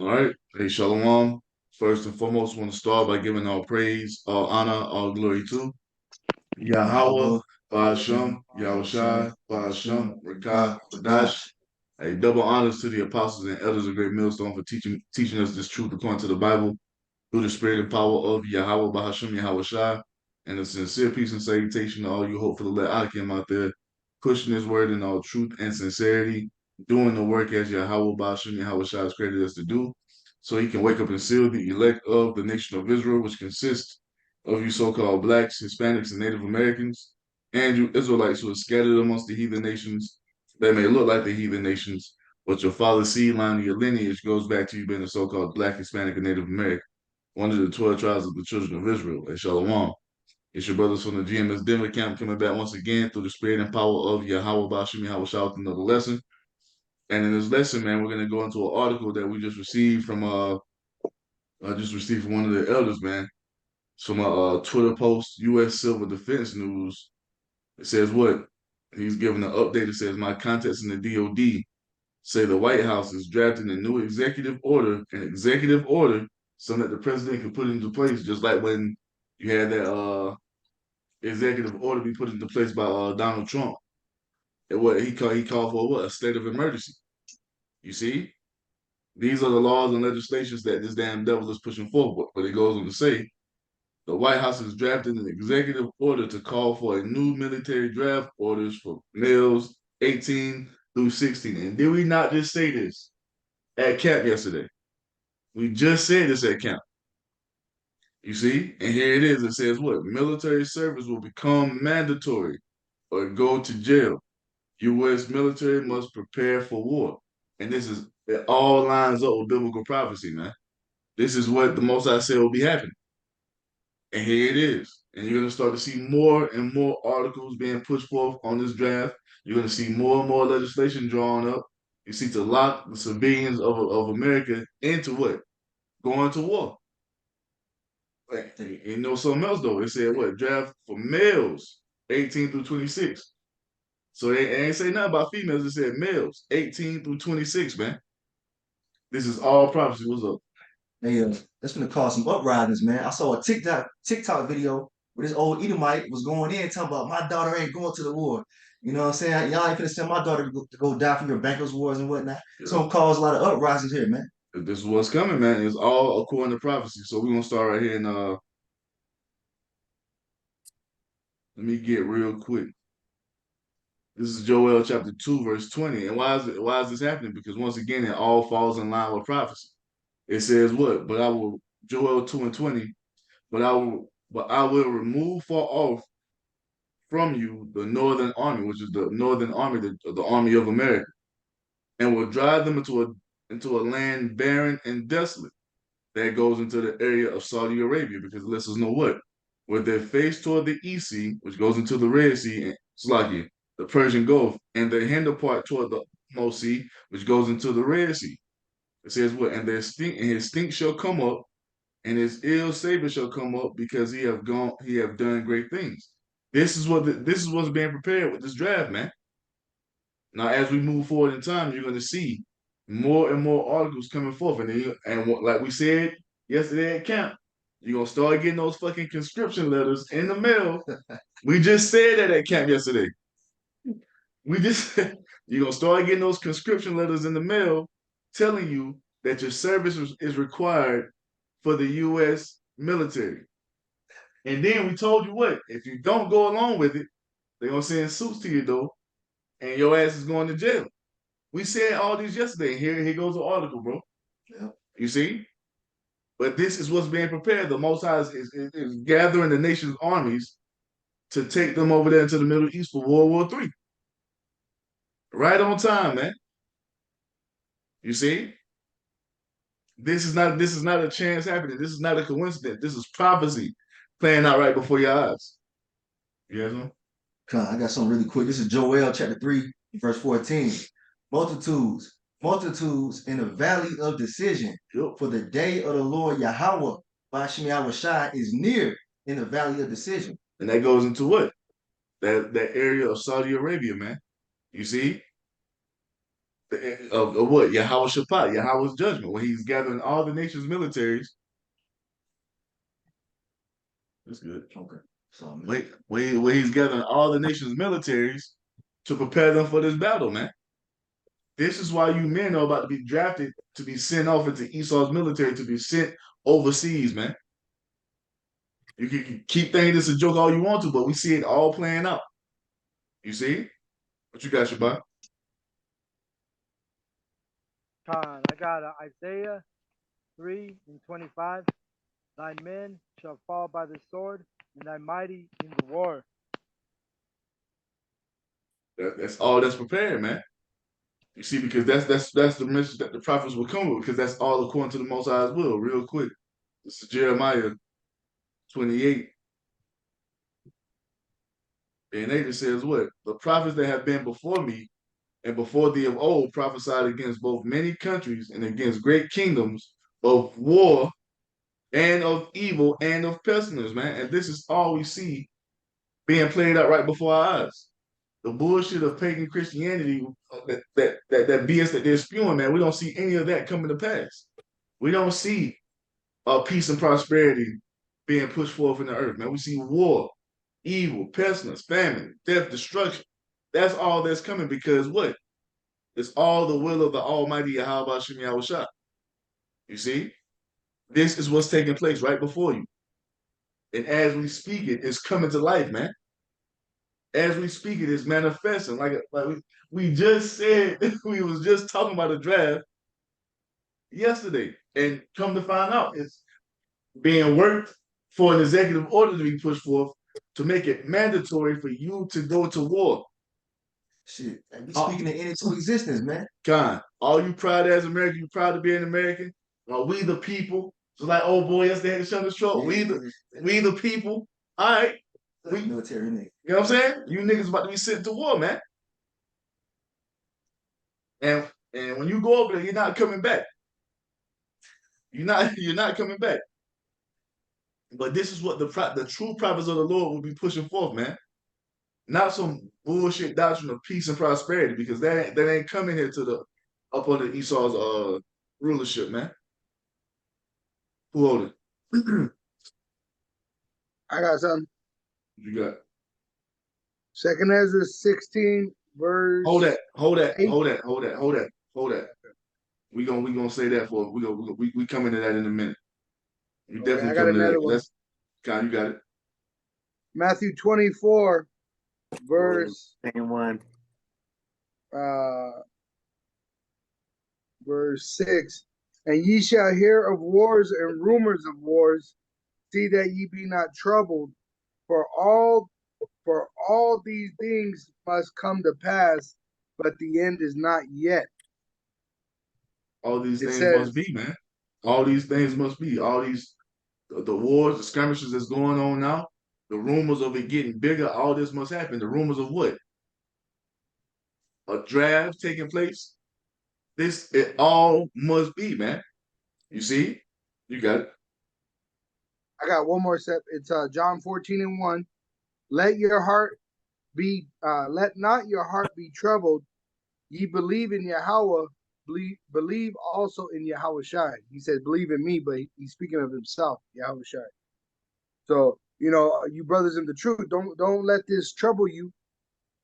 All right. Hey, Shalom. First and foremost, want to start by giving all praise, all honor, all glory to Yahweh, Yahweh, Ba'ashem, Hashem, Yahushai, Yahushua, Ba'ashem, Ba'ashem, Rakah, Rakah, Kadash. Kadash. A double honors to the apostles and elders of Great Millstone for teaching us this truth according to the Bible through the spirit and power of Yahweh, Ba'ashem, Yahushai. And a sincere peace and salutation to all you hopefully let Akim out there, pushing his word in all truth and sincerity, doing the work as Yahweh, Ba'ashem, Yahushai has created us to do, so he can wake up and seal the elect of the nation of Israel, which consists of you so-called blacks, Hispanics, and Native Americans, and you Israelites who are scattered amongst the heathen nations that may look like the heathen nations, but your father's seed line of your lineage goes back to you being a so-called black, Hispanic, and Native American, one of the 12 tribes of the children of Israel. At Shalom. It's your brothers from the GMS Denver camp coming back once again through the spirit and power of Yahweh Bashim Yahweh Shah with another lesson. And in this lesson, man, we're gonna go into an article that we just received from I just received from one of the elders, man. It's from a Twitter post, US Civil Defense News. It says what? He's giving an update. It says my contacts in the DOD say the White House is drafting a new executive order, something that the president can put into place, just like when you had that executive order be put into place by Donald Trump. And what he called for what? A state of emergency. You see? These are the laws and legislations that this damn devil is pushing forward. But it goes on to say the White House is drafting an executive order to call for a new military draft orders for males 18 through 16. And did we not just say this at camp yesterday? We just said this at camp. You see? And here it is. It says what? Military service will become mandatory or go to jail. U.S. military must prepare for war. And it all lines up with biblical prophecy, man. This is what the Most High said will be happening. And here it is. And you're going to start to see more and more articles being pushed forth on this draft. You're going to see more and more legislation drawn up. You see to lock the civilians of America into what? Going to war. And you know something else, though? It said what? Draft for males 18 through 26. So they ain't say nothing about females. It said males 18 through 26, man. This is all prophecy. What's up? Hey, that's gonna cause some uprisings, man. I saw a TikTok video where this old Edomite was going in talking about my daughter ain't going to the war. You know what I'm saying? Y'all ain't gonna send my daughter to go die from your bankers wars and whatnot. It's Yeah. gonna cause a lot of uprisings here, man. This is what's coming, man. It's all according to prophecy. So we're gonna start right here and let me get real quick. This is Joel chapter 2, verse 20. And why is this happening? Because once again, it all falls in line with prophecy. It says what? But I will Joel 2 and 20, but I will remove far off from you the northern army, which is the northern army, the army of America, and will drive them into a land barren and desolate that goes into the area of Saudi Arabia, because it lets us know what? With their face toward the East Sea, which goes into the Red Sea, and Slakia, the Persian Gulf, and their hinder part toward the Most Sea, which goes into the Red Sea. It says what? And his stink shall come up, and his ill savor shall come up, because he have done great things. This is what's being prepared with this draft, man. Now, as we move forward in time, you're going to see more and more articles coming forth, like we said yesterday at camp, you're gonna start getting those fucking conscription letters in the mail. We just said that at camp yesterday. We just you're gonna start getting those conscription letters in the mail telling you that your service is required for the U.S. military. And then we told you what? If you don't go along with it, they're gonna send suits to you though, and your ass is going to jail. We said all these yesterday. Here goes the article, bro. Yeah. You see? But this is what's being prepared. The Most High is gathering the nation's armies to take them over there into the Middle East for World War III. Right on time, man. You see? This is not a chance happening. This is not a coincidence. This is prophecy playing out right before your eyes. You guys know? I got something really quick. This is Joel chapter 3, verse 14. Multitudes, multitudes in the valley of decision. Yep. For the day of the Lord Yahweh, Bashim Yahushai, is near in the valley of decision. And that goes into what? That area of Saudi Arabia, man. You see? of what? Yahweh Shaphat, Yahweh's judgment, when he's gathering all the nation's militaries. That's good. Okay. So When he's gathering all the nation's militaries to prepare them for this battle, man. This is why you men are about to be drafted to be sent off into Esau's military to be sent overseas, man. You can keep thinking this is a joke all you want to, but we see it all playing out. You see? What you got, Shabbat? Con, I got Isaiah 3:25. Thy men shall fall by the sword, and thy mighty in the war. That's all that's prepared, man. You see, because that's the message that the prophets will come with, because that's all according to the Most High's will. Real quick, this is Jeremiah 28. And it says what? The prophets that have been before me and before thee of old prophesied against both many countries and against great kingdoms of war and of evil and of pestilence, man. And this is all we see being played out right before our eyes. The bullshit of pagan Christianity, that BS that they're spewing, man, we don't see any of that coming to pass. We don't see peace and prosperity being pushed forth in the earth, man. We see war, evil, pestilence, famine, death, destruction. That's all that's coming because what? It's all the will of the Almighty Yahweh Shem Yahushua. You see? This is what's taking place right before you. And as we speak it, it's coming to life, man. As we speak it, it's manifesting. Like we just said, we was just talking about a draft yesterday. And come to find out, it's being worked for an executive order to be pushed forth to make it mandatory for you to go to war. Shit, we speaking it into existence, man. God, all you proud as American, you proud to be an American. We the people. Just like old boy yesterday had to shut the short. Yeah, We the people. All right. We military nigga. You know what I'm saying? You niggas about to be sent to war, man. And when you go over there, you're not coming back. You're not coming back. But this is what the true prophets of the Lord will be pushing forth, man. Not some bullshit doctrine of peace and prosperity, because that ain't coming here to the up under Esau's rulership, man. Who hold it? I got something. You got 2nd Ezra 16 verse. hold that. We gonna say that for we come into that in a minute. We definitely I got come into another that. one. God, you got it. Matthew 24 verse 1. Verse 6. And ye shall hear of wars and rumors of wars. See that ye be not troubled, for all these things must come to pass, but the end is not yet. All these things must be, man. All these things must be. All these the wars, the skirmishes that's going on now, the rumors of it getting bigger, all this must happen. The rumors of what? A draft taking place. It all must be, man. You see? You got it. I got one more step. It's John 14:1. Let not your heart be troubled. Ye believe in Yahweh, believe also in Yahweh Shai. He says, believe in me, but he's speaking of himself, Yahweh Shai. So, you brothers in the truth, don't let this trouble you.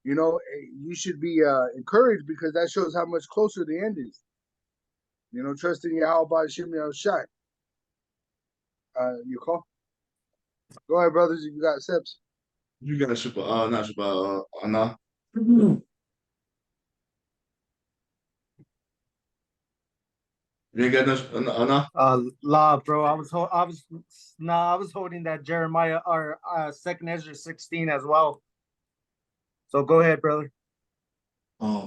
You should be encouraged, because that shows how much closer the end is. Trust in Yahweh Shem Shai. You call? Go ahead, brothers. You got steps. You got not Shabbat, Anna. You ain't got nothing, Anna? Law, bro. I was holding that Jeremiah or 2nd Ezra 16 as well. So go ahead, brother.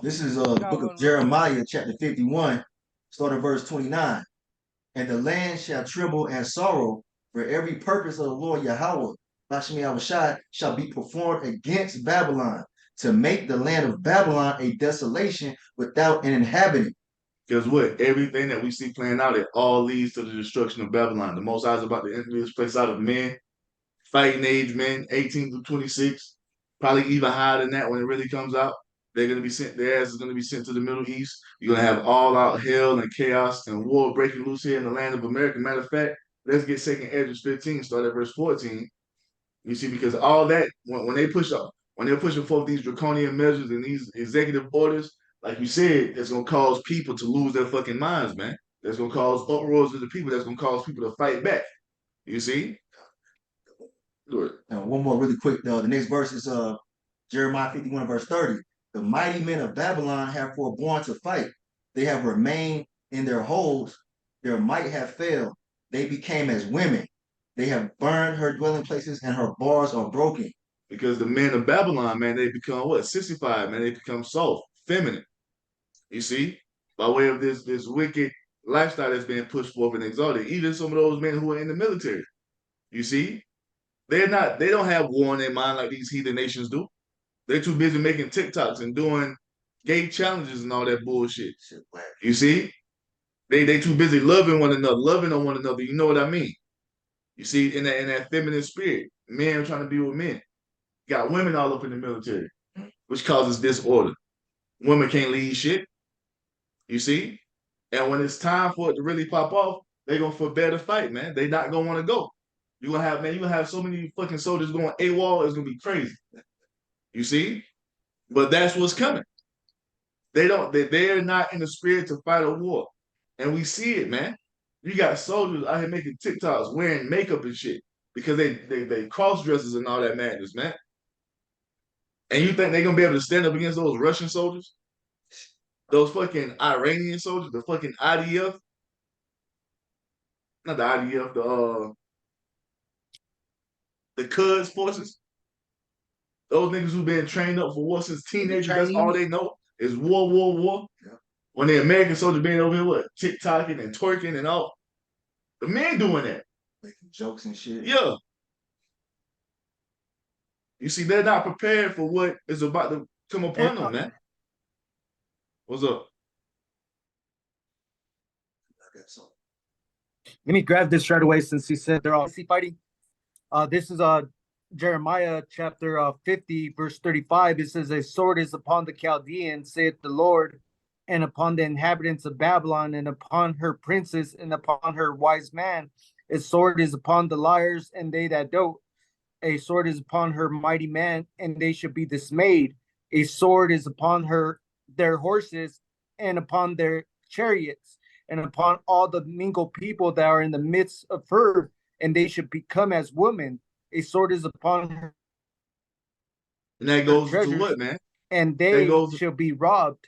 This is the book of Jeremiah, chapter 51, starting verse 29. And the land shall tremble and sorrow, for every purpose of the Lord Yahweh, Hashem Yahushai, shall be performed against Babylon, to make the land of Babylon a desolation without an inhabitant. Because what? Everything that we see playing out, it all leads to the destruction of Babylon. The Most High is about to empty this place out of men, fighting age men, 18 to 26, probably even higher than that when it really comes out. They're gonna be sent. Their ass is gonna be sent to the Middle East. You're gonna have all out hell and chaos and war breaking loose here in the land of America. Matter of fact, let's get 2nd Esdras 15, start at verse 14. You see, because all that when they push up, when they're pushing forth these draconian measures and these executive orders, like you said, it's gonna cause people to lose their fucking minds, man. That's gonna cause uproars of the people. That's gonna cause people to fight back. You see? Good. Now, one more really quick. The next verse is Jeremiah 51, verse 30. The mighty men of Babylon have forborne to fight. They have remained in their holes. Their might have failed. They became as women. They have burned her dwelling places, and her bars are broken. Because the men of Babylon, man, they become what? 65, man. They become soft, feminine. You see? By way of this wicked lifestyle that's being pushed forth and exalted. Even some of those men who are in the military. You see? They don't have war in their mind like these heathen nations do. They're too busy making TikToks and doing gay challenges and all that bullshit. You see? They too busy loving one another, loving on one another. You know what I mean? You see, in that feminine spirit, men trying to be with men. Got women all up in the military, which causes disorder. Women can't lead shit. You see? And when it's time for it to really pop off, they're gonna forbear to fight, man. They not gonna want to go. You're gonna have so many fucking soldiers going AWOL, it's gonna be crazy. You see? But that's what's coming. They're not in the spirit to fight a war. And we see it, man. You got soldiers out here making TikToks wearing makeup and shit because they cross dressers and all that madness, man. And you think they're gonna be able to stand up against those Russian soldiers? Those fucking Iranian soldiers, the fucking IDF? Not the IDF, the Quds forces. Those niggas who've been trained up for war since teenagers, that's all they know is war, war, war. Yeah. When the American soldiers been over here, what, TikToking and twerking and all. The men doing that. Making jokes and shit. Yeah. You see, they're not prepared for what is about to come upon them, man. What's up? I got something. Let me grab this right away since he said they're all fighting. This is Jeremiah chapter 50, verse 35. It says, a sword is upon the Chaldeans, saith the Lord, and upon the inhabitants of Babylon, and upon her princes, and upon her wise man. A sword is upon the liars, and they that dote. A sword is upon her mighty men, and they shall be dismayed. A sword is upon their horses, and upon their chariots, and upon all the mingled people that are in the midst of her, and they should become as women. A sword is upon her. And that goes into what, man? And they shall be robbed.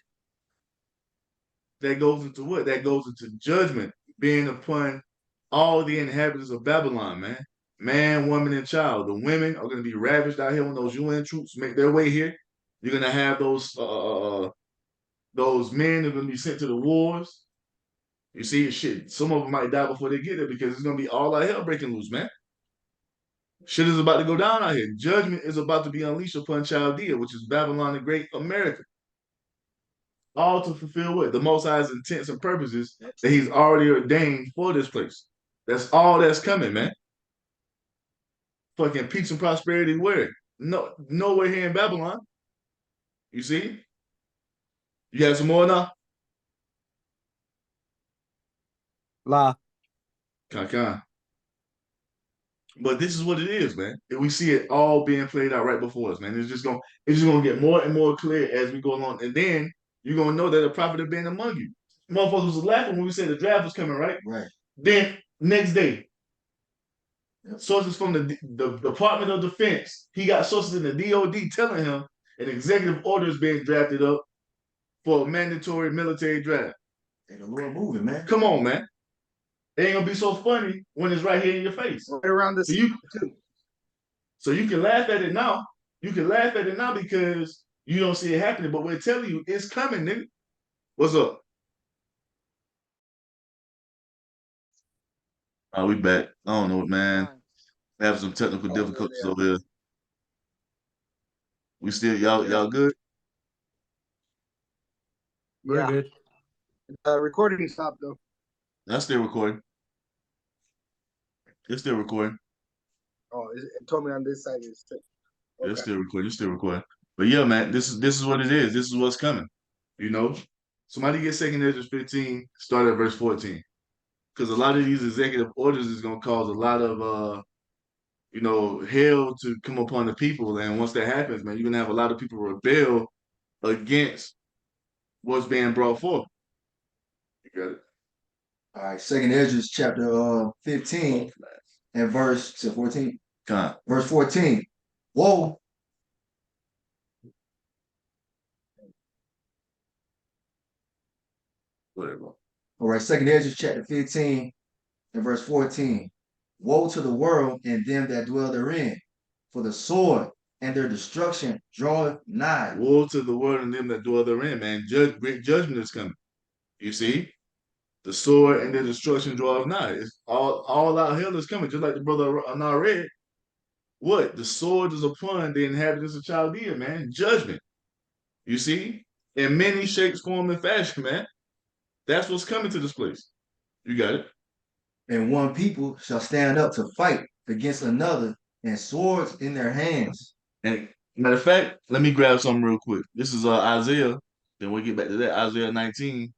That goes into what? That goes into judgment being upon all the inhabitants of Babylon, man. Man, woman, and child. The women are going to be ravished out here when those UN troops make their way here. You're going to have those men who are going to be sent to the wars. You see, shit, some of them might die before they get there because it's going to be all out hell breaking loose, man. Shit is about to go down out here. Judgment is about to be unleashed upon Chaldea, which is Babylon the Great America. All to fulfill what? The Most High's intents and purposes that he's already ordained for this place. That's all that's coming, man. Fucking peace and prosperity where? No, nowhere here in Babylon. You see? You have some more now? La. Kaka. But this is what it is, man. And we see it all being played out right before us, man. It's just gonna get more and more clear as we go along. And then you're gonna know that a prophet has been among you. Motherfuckers was laughing when we said the draft was coming, right? Right. Then next day, sources from the Department of Defense, he got sources in the DOD telling him an executive order is being drafted up for a mandatory military draft. Hey, the Lord moving, man. Come on, man. It ain't gonna be so funny when it's right here in your face. Right around this So you can laugh at it now. You can laugh at it now because you don't see it happening, but we're telling you it's coming, nigga. What's up? We back. I don't know, man. We have some technical difficulties over here. We still y'all good? We're good. Recording stopped though. That's still recording. It's still recording. Oh, it told me on this side it's It's still recording. It's still recording. But yeah, man, this is what it is. This is what's coming. You know, somebody get 2nd Ezra 15, start at verse 14, because a lot of these executive orders is gonna cause a lot of hell to come upon the people, and once that happens, man, you're gonna have a lot of people rebel against what's being brought forth. You got it. All right, 2nd Ezra chapter 15 and verse 14. Verse 14. Whoa. Whatever. All right, 2nd Ezra chapter 15 and verse 14. Woe to the world and them that dwell therein, for the sword and their destruction draweth nigh. Woe to the world and them that dwell therein, man. Great judgment is coming. You see? The sword and their destruction draweth nigh. It's all out hell is coming, just like the brother Anar read. What? The sword is upon the inhabitants of Chaldea, man. Judgment. You see? In many shapes, form, and fashion, man. That's what's coming to this place. You got it. And one people shall stand up to fight against another, and swords in their hands. And matter of fact, let me grab something real quick. This is Isaiah. Then we'll get back to that. Isaiah 19.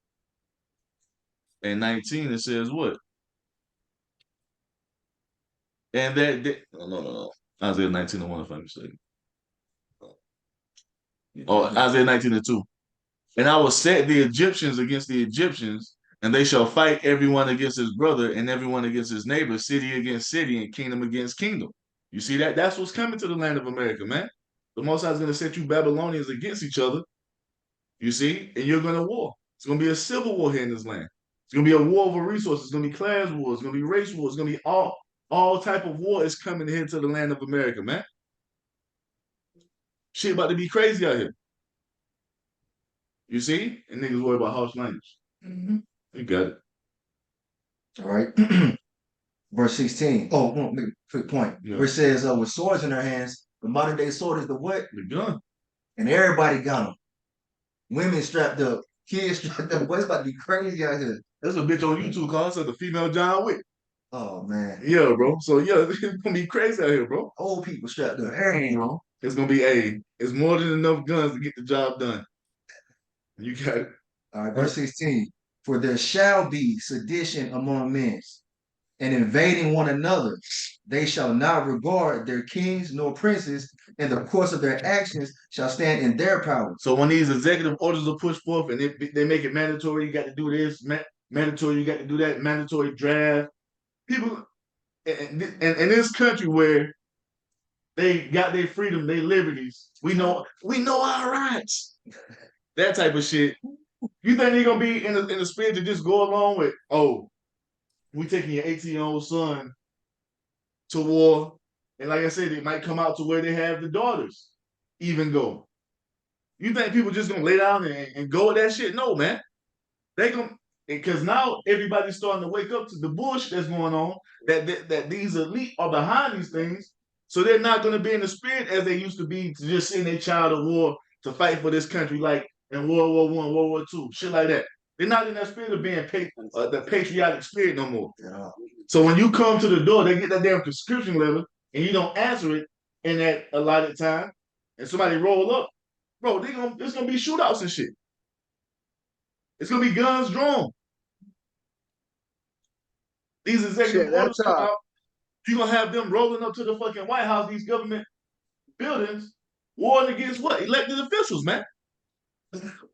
And 19, it says what? And no. Isaiah 19 and 1, if I'm mistaken. Oh, Isaiah 19 and 2. And I will set the Egyptians against the Egyptians, and they shall fight everyone against his brother and everyone against his neighbor, city against city, and kingdom against kingdom. You see that? That's what's coming to the land of America, man. The Most High is going to set you Babylonians against each other, you see, and you're going to war. It's going to be a civil war here in this land. It's going to be a war over resources. It's going to be class war. It's going to be race war. It's going to be all type of war is coming here to the land of America, man. Shit about to be crazy out here. You see? And niggas worry about harsh language. Mm-hmm. You got it. All right. Verse 16. Oh, no, quick point. Yeah. Where it says, with swords in their hands, the modern day sword is the what? The gun. And everybody got them. Women strapped up. Kids strapped up. Boy, it's about to be crazy out here. There's a bitch on YouTube called herself the female John Wick. Oh, man. Yeah, bro. So, yeah, it's going to be crazy out here, bro. Old people strapped up. Hey, bro. It's going to be, it's more than enough guns to get the job done. You got it. All right, verse 16. For there shall be sedition among men, and invading one another. They shall not regard their kings nor princes, and the course of their actions shall stand in their power. So when these executive orders are pushed forth and they make it mandatory, you got to do this, mandatory, you got to do that, mandatory draft. People in this country where they got their freedom, their liberties, we know our rights. That type of shit. You think they're gonna be in the spirit to just go along with, oh, we taking your 18-year-old son to war, and like I said, it might come out to where they have the daughters even go. You think people just gonna lay down and go with that shit? No, man. They gonna, because now everybody's starting to wake up to the bullshit that's going on. That these elite are behind these things, so they're not gonna be in the spirit as they used to be to just send their child to war to fight for this country, like in World War I, World War II, shit like that. They're not in that spirit of being the patriotic spirit no more. Yeah. So when you come to the door, they get that damn prescription letter, and you don't answer it in that allotted time, and somebody roll up, bro, there's gonna be shootouts and shit. It's gonna be guns drawn. These executive orders come out. You're gonna have them rolling up to the fucking White House, these government buildings, warring against what? Elected officials, man.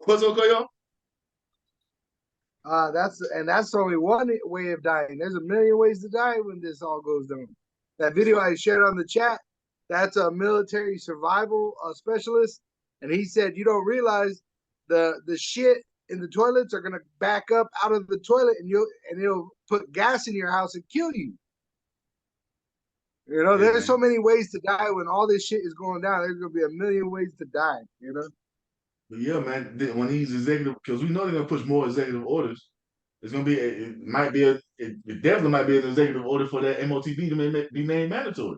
What's okay, y'all? That's only one way of dying. There's a million ways to die when this all goes down. That video I shared on the chat, that's a military survival specialist, and he said you don't realize the shit in the toilets are gonna back up out of the toilet, and it'll put gas in your house and kill you. You know, there's so many ways to die when all this shit is going down. There's gonna be a million ways to die. You know. But yeah, man, when these executive, because we know they're gonna push more executive orders, it's gonna be it definitely might be an executive order for that MOTB to be made mandatory.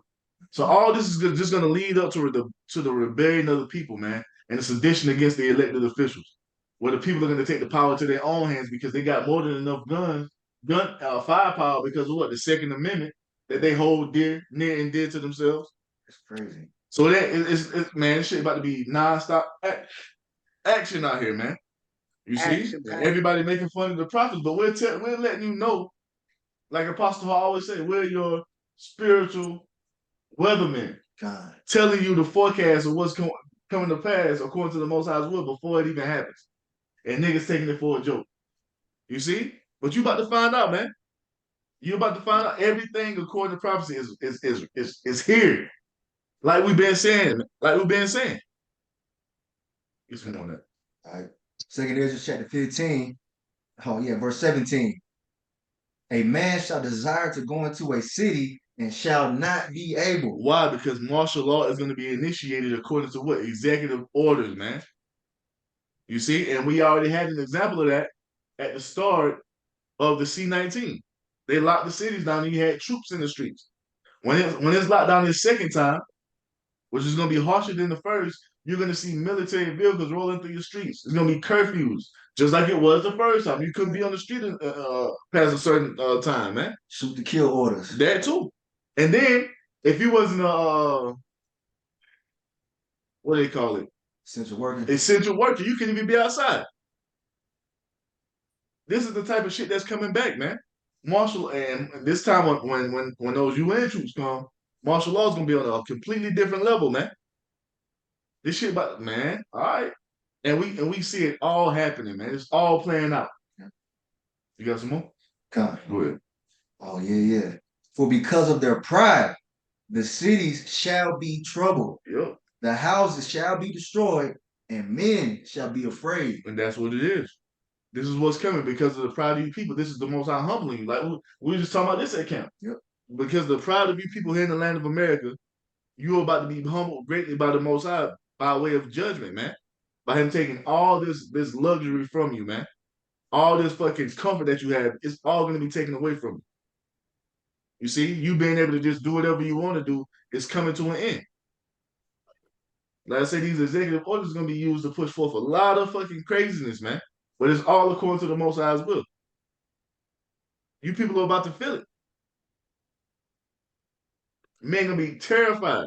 So all this is just gonna lead up to the rebellion of the people, man, and the sedition against the elected officials, where the people are gonna take the power to their own hands because they got more than enough firepower because of what? The Second Amendment that they hold near and dear to themselves. It's crazy. So that man, this shit about to be nonstop action out here, man. You see, Action-packed. everybody making fun of the prophets, but we're letting you know, like Apostle Paul always say, we're your spiritual weathermen, God. telling you the forecast of what's coming to pass according to the Most High's will before it even happens, and niggas taking it for a joke. You see, but you about to find out, man. You about to find out everything according to prophecy is here, like we've been saying, It's more on that. All right. Second Ezra chapter 15. Oh, yeah, verse 17. A man shall desire to go into a city and shall not be able. Why? Because martial law is going to be initiated according to what? Executive orders, man. You see, and we already had an example of that at the start of the C-19. They locked the cities down and you had troops in the streets. When it's locked down this second time, which is going to be harsher than the first, you're going to see military vehicles rolling through your streets. It's going to be curfews, just like it was the first time. You couldn't be on the street past a certain time, man. Shoot to kill orders. That too. And then, if you wasn't what do they call it? Essential worker. Essential worker, you couldn't even be outside. This is the type of shit that's coming back, man. Martial, and this time when those UN troops come, martial law is gonna be on a completely different level, man. This shit about, man, all right. And we see it all happening, man. It's all playing out. You got some more? Come. Go ahead. Oh, yeah. For because of their pride, the cities shall be troubled. Yep. The houses shall be destroyed, and men shall be afraid. And that's what it is. This is what's coming because of the pride of you people. This is the Most High humbling you. Like we were just talking about this at camp. Yep. Because the pride of you people here in the land of America, you're about to be humbled greatly by the Most High by way of judgment, man. By him taking all this luxury from you, man. All this fucking comfort that you have, it's all going to be taken away from you. You see, you being able to just do whatever you want to do is coming to an end. Like I say, these executive orders are going to be used to push forth a lot of fucking craziness, man. But it's all according to the Most High's will. You people are about to feel it. Men gonna be terrified.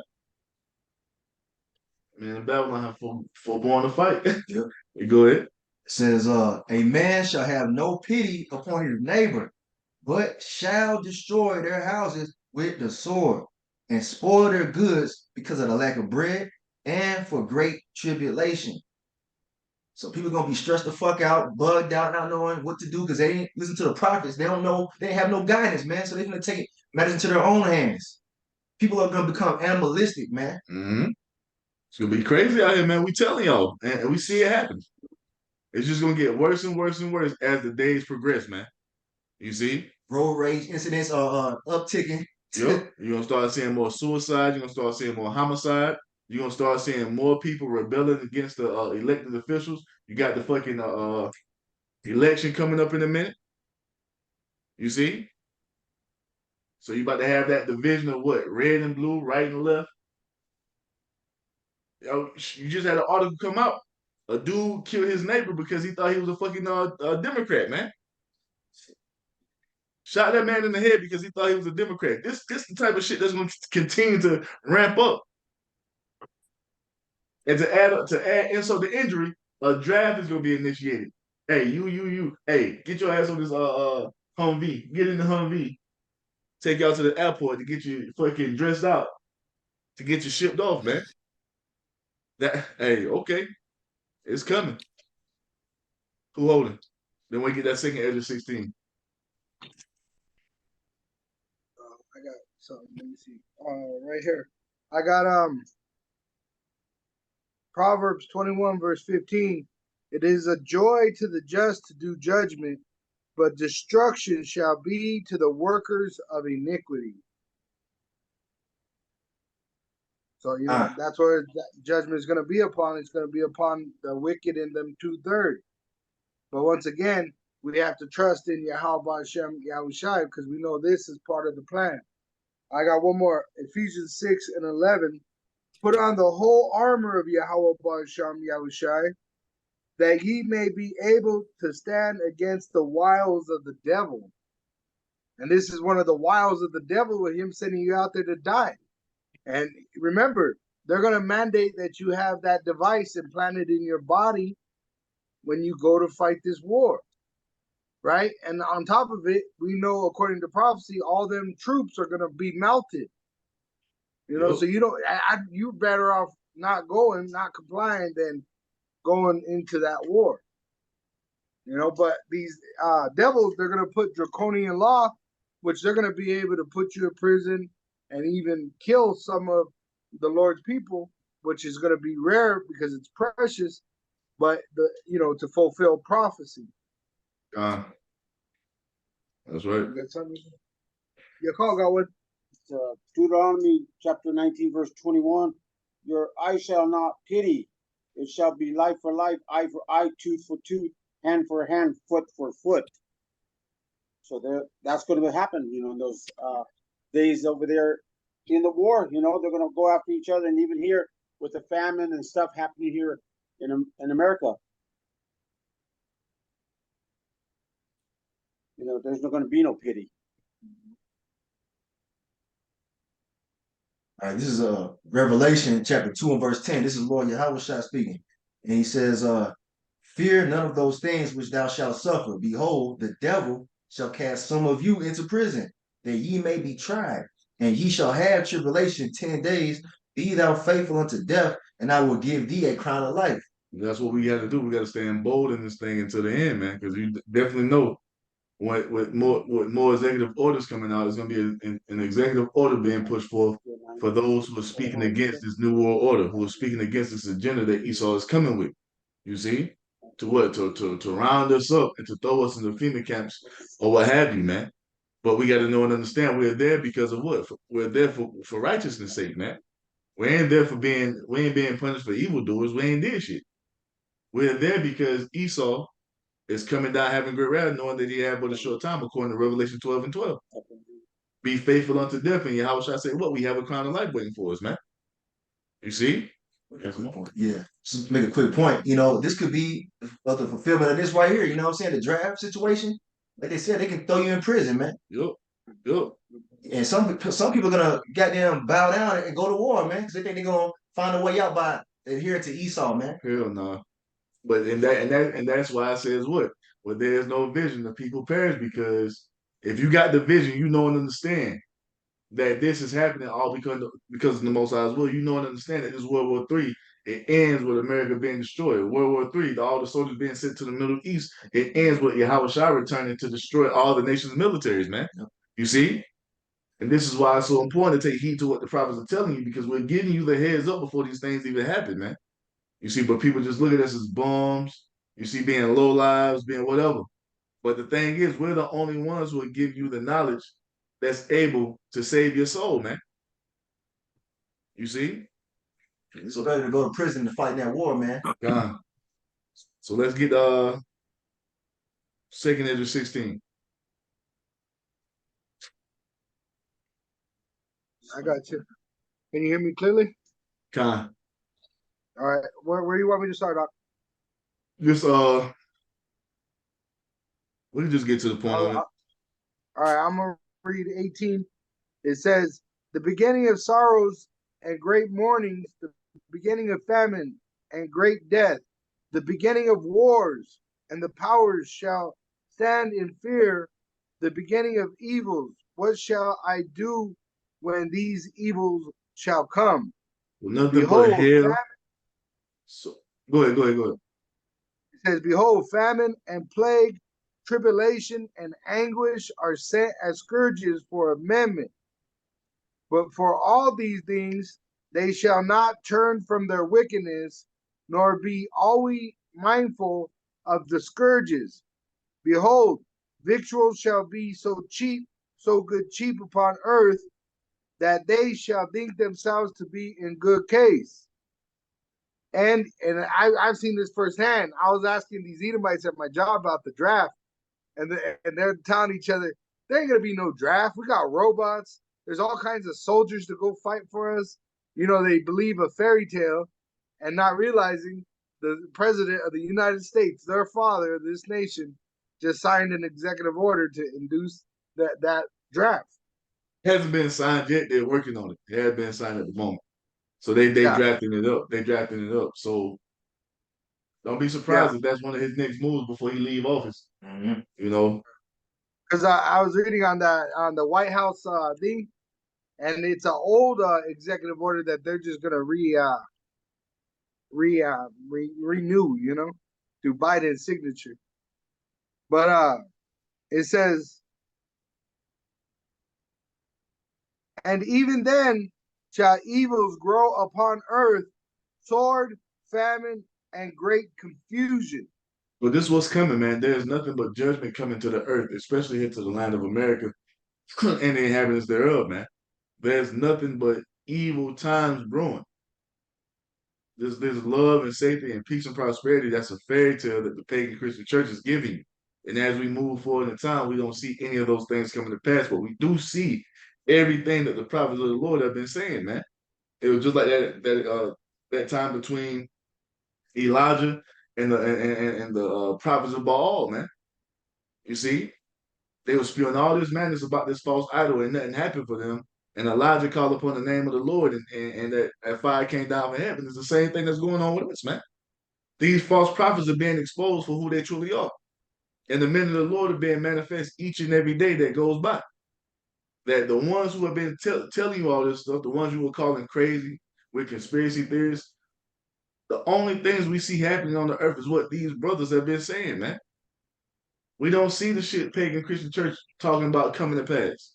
Man, Babylon have forborn to fight. Yep. You go ahead. It says, a man shall have no pity upon his neighbor, but shall destroy their houses with the sword, and spoil their goods because of the lack of bread and for great tribulation. So people gonna be stressed the fuck out, bugged out, not knowing what to do because they didn't listen to the prophets. They don't know, they have no guidance, man. So they're gonna take matters into their own hands. People are gonna become animalistic, man. Mm-hmm. It's gonna be crazy out here, man. We telling y'all, and we see it happen. It's just gonna get worse and worse and worse as the days progress, man. You see? Road rage incidents are upticking. Yep. You're gonna start seeing more suicide. You're gonna start seeing more homicide. You're gonna start seeing more people rebelling against the elected officials. You got the fucking election coming up in a minute. You see? So you about to have that division of what? Red and blue, right and left. You just had an article come out. A dude killed his neighbor because he thought he was a fucking Democrat, man. Shot that man in the head because he thought he was a Democrat. This the type of shit that's going to continue to ramp up. And to add insult to injury, a draft is going to be initiated. Hey, you. Hey, get your ass on this Humvee. Get in the Humvee. Take y'all to the airport to get you fucking dressed out. To get you shipped off, man. Hey, okay. It's coming. Who holding? Then we get that second Ezra 16. I got something. Let me see. Right here. I got Proverbs 21 verse 15. It is a joy to the just to do judgment, but destruction shall be to the workers of iniquity. So, you know, that's where judgment is going to be upon. It's going to be upon the wicked in them 2/3. But once again, we have to trust in Yahweh Hashem Yahushai because we know this is part of the plan. I got one more. Ephesians 6:11. Put on the whole armor of Yahweh Hashem Yahushai, that ye may be able to stand against the wiles of the devil. And this is one of the wiles of the devil with him sending you out there to die. And remember, they're going to mandate that you have that device implanted in your body when you go to fight this war, right? And on top of it, we know according to prophecy, all them troops are going to be melted. You know, Yep. so you don't. You better off not going, not complying, than going into that war. You know, but these devils, they're going to put draconian law, which they're going to be able to put you in prison and even kill some of the Lord's people, which is going to be rare because it's precious, but to fulfill prophecy. That's right. You got something? Yeah, Carl got one. Deuteronomy chapter 19, verse 21. Your eye shall not pity. It shall be life for life, eye for eye, tooth for tooth, hand for hand, foot for foot. So that's going to happen, in those days over there in the war. They're going to go after each other, and even here with the famine and stuff happening here in America. There's not going to be no pity. All right, this is Revelation chapter 2 and verse 10. This is Lord Yahushua speaking. And he says, fear none of those things which thou shalt suffer. Behold, the devil shall cast some of you into prison, that ye may be tried. And ye shall have tribulation 10 days. Be thou faithful unto death, and I will give thee a crown of life. That's what we got to do. We got to stand bold in this thing until the end, man, because you definitely know with more executive orders coming out, there's going to be an executive order being pushed forth for those who are speaking against this new world order, who are speaking against this agenda that Esau is coming with. You see, to what to round us up and to throw us into FEMA camps or what have you, man. But we got to know and understand we're there because of what? We're there for righteousness' sake, man. We ain't being punished for evildoers. We ain't did shit. We're there because Esau is coming down having great wrath, knowing that he had but a short time, according to Revelation 12 and 12. Be faithful unto death, and Yahweh shall say, what? We have a crown of life waiting for us, man. You see? Yeah. Just make a quick point. This could be the fulfillment of this right here. You know what I'm saying? The draft situation. Like they said, they can throw you in prison, man. Yup. And some people are gonna goddamn bow down and go to war, man, because they think they're gonna find a way out by adhering to Esau, man. Hell no. Nah. But that's why it says what? Where there's no vision, the people perish, because if you got the vision, you know and understand that this is happening all because of the Most High's will. You know and understand that this World War III, it ends with America being destroyed. World War III, all the soldiers being sent to the Middle East, it ends with Yahweh Shah returning to destroy all the nation's militaries, man. Yep. You see? And this is why it's so important to take heed to what the prophets are telling you, because we're giving you the heads up before these things even happen, man. You see, but people just look at us as bums. You see, being low lives, being whatever. But the thing is, we're the only ones who will give you the knowledge that's able to save your soul, man. You see? It's better to go to prison to fight in that war, man. So let's get 2 Esdras 16. I got you. Can you hear me clearly? All right. Where do you want me to start, Doc? Just we can just get to the point of it. All right, I'm gonna read 18. It says, the beginning of sorrows and great mournings, the beginning of famine and great death, the beginning of wars, and the powers shall stand in fear, the beginning of evils. What shall I do when these evils shall come? Well, nothing Behold, but hell. So go ahead. It says, behold, famine and plague, tribulation and anguish are sent as scourges for amendment. But for all these things, they shall not turn from their wickedness, nor be always mindful of the scourges. Behold, victuals shall be so cheap upon earth, that they shall think themselves to be in good case. And I've seen this firsthand. I was asking these Edomites at my job about the draft, and they're telling each other, there ain't going to be no draft. We got robots. There's all kinds of soldiers to go fight for us. They believe a fairy tale and not realizing the president of the United States, their father of this nation, just signed an executive order to induce that draft. It hasn't been signed yet. They're working on it. It has been signed at the moment. So they Yeah. drafting it up. They drafting it up. So don't be surprised if that's one of his next moves before he leave office. Mhm. You know, Because I was reading on the White House thing, and it's an old executive order that they're just gonna renew, you know, through Biden's signature. But it says, and even then shall evils grow upon earth, sword, famine, and great confusion. but this is what's coming, man. There's nothing but judgment coming to the earth, especially here to the land of America and the inhabitants thereof, man. There's nothing but evil times brewing. This love and safety and peace and prosperity, that's a fairy tale that the pagan Christian church is giving you. And as we move forward in time, we don't see any of those things coming to pass, but we do see everything that the prophets of the Lord have been saying, man. It was just like that time between Elijah and the prophets of Baal, man. You see, they were spewing all this madness about this false idol, and nothing happened for them. And Elijah called upon the name of the Lord, and that fire came down from heaven. It's the same thing that's going on with us, man. These false prophets are being exposed for who they truly are. And the men of the Lord are being manifest each and every day that goes by. That the ones who have been telling you all this stuff, the ones you were calling crazy with conspiracy theorists, the only things we see happening on the earth is what these brothers have been saying, man. We don't see the shit pagan Christian church talking about coming to pass.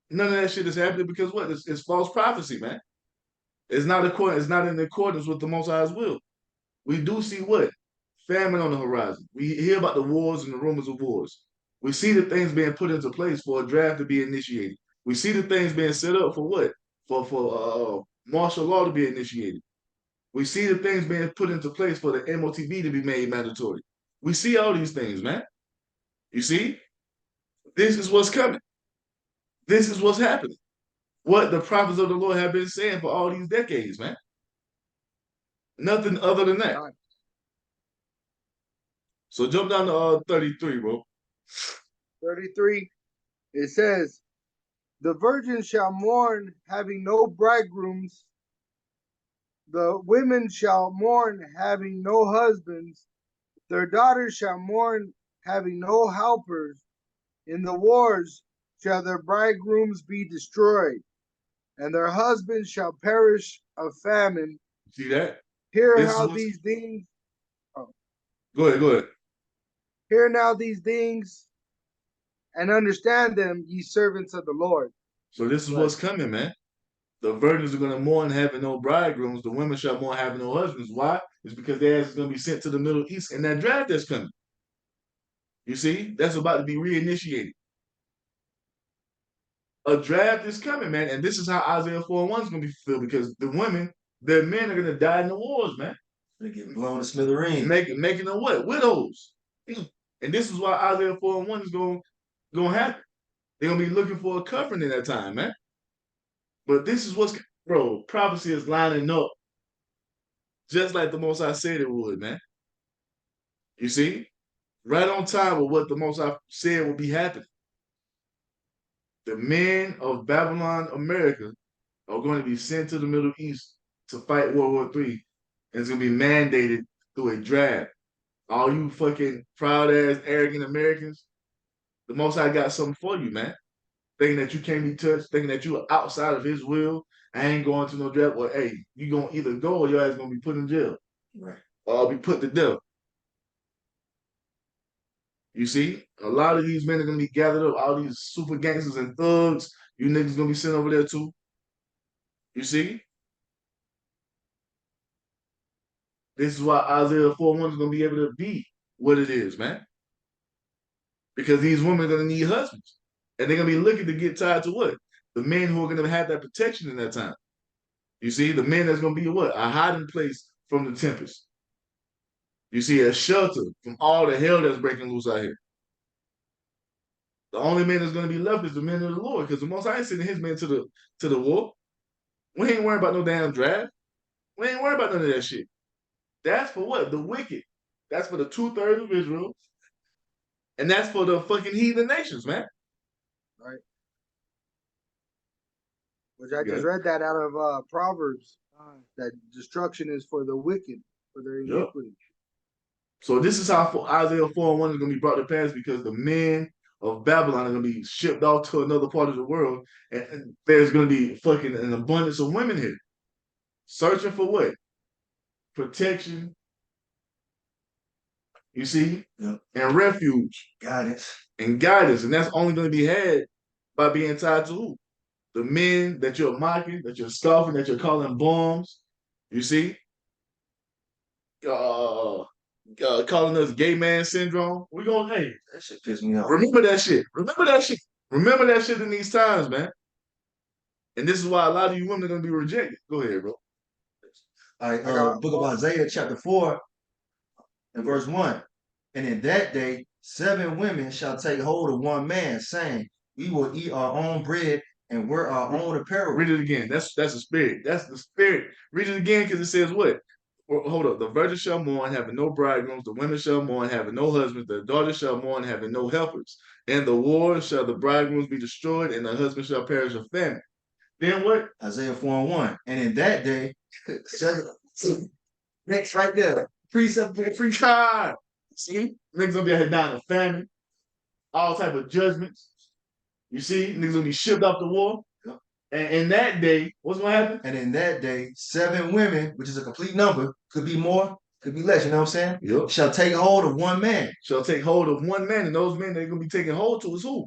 None of that shit is happening because what? It's false prophecy, man. It's not in accordance with the Most High's will. We do see what? Famine on the horizon. We hear about the wars and the rumors of wars. We see the things being put into place for a draft to be initiated. We see the things being set up for what? For martial law to be initiated. We see the things being put into place for the MOTB to be made mandatory. We see all these things, man. You see? This is what's coming. This is what's happening. What the prophets of the Lord have been saying for all these decades, man. Nothing other than that. So jump down to 33, bro. 33, it says, the virgin shall mourn, having no bridegrooms. The women shall mourn, having no husbands. Their daughters shall mourn, having no helpers. In the wars shall their bridegrooms be destroyed, and their husbands shall perish of famine. See that? Hear This is how what's- these things. Oh, Go ahead. hear now these things, and understand them, ye servants of the Lord. So this is Right. what's coming, man. The virgins are going to mourn having no bridegrooms. The women shall mourn having no husbands. Why? It's because their ass is going to be sent to the Middle East and that draft that's coming. You see? That's about to be reinitiated. A draft is coming, man. And this is how Isaiah 4:1 is going to be fulfilled because the women, their men are going to die in the wars, man. They're getting blown to smithereens. Making them what? Widows. And this is why Isaiah 4:1 is going to happen. They're going to be looking for a covering in that time, man. But this is what's, bro, prophecy is lining up just like the Most High said it would, man. You see? Right on time with what the Most High said would be happening. The men of Babylon, America, are going to be sent to the Middle East to fight World War III. And it's going to be mandated through a draft. All you fucking proud-ass, arrogant Americans, the Most High got something for you, man. Thinking that you can't be touched, thinking that you are outside of his will. I ain't going to no draft. Well, hey, you going to either go or your ass going to be put in jail. Right. Or be put to death. You see? A lot of these men are going to be gathered up. All these super gangsters and thugs. You niggas going to be sent over there too. You see? This is why Isaiah 4:1 is going to be able to be what it is, man. Because these women are going to need husbands. And they're going to be looking to get tied to what? The men who are going to have that protection in that time. You see? The men that's going to be what? A hiding place from the tempest. You see? A shelter from all the hell that's breaking loose out here. The only man that's going to be left is the men of the Lord. Because the Most High ain't sending his men to the war. We ain't worried about no damn draft. We ain't worried about none of that shit. That's for what? The wicked. That's for the 2/3 of Israel. And that's for the fucking heathen nations, man. Right. Which I just read that out of Proverbs That destruction is for the wicked, for their Yep. iniquity. So this is how Isaiah 4:1 is going to be brought to pass, because the men of Babylon are going to be shipped off to another part of the world, and there's going to be fucking an abundance of women here, searching for what? Protection, you see, Yep. and refuge Guidance. and guidance, and that's only going to be had by being tied to who? The men that you're mocking, that you're scoffing, that you're calling bombs. You see, calling us gay man syndrome. We're going, hey, That shit pissed me off. remember that shit. Remember that shit. Remember that shit in these times, man. And this is why a lot of you women are gonna be rejected. Go ahead, bro. All right, I got- book of Isaiah, chapter 4, and verse 1. And in that day, 7 women shall take hold of one man, saying, we will eat our own bread and wear our own apparel. Read it again. That's the spirit. That's the spirit. Read it again, because it says what? Hold up. The virgin shall mourn, having no bridegrooms. The women shall mourn, having no husbands. The daughters shall mourn, having no helpers. In the war shall the bridegrooms be destroyed, and the husband shall perish of famine. Then what? Isaiah 4 and 1. And in that day, next right there, precept, Free time. See? Niggas gonna be out here dying of famine. All type of judgments. You see? Niggas gonna be shipped off the war. Yep. And in that day, what's gonna happen? And in that day, 7 women, which is a complete number, could be more, could be less, you know what I'm saying? Yep. Shall take hold of one man. Shall take hold of one man, and those men they're gonna be taking hold to is who?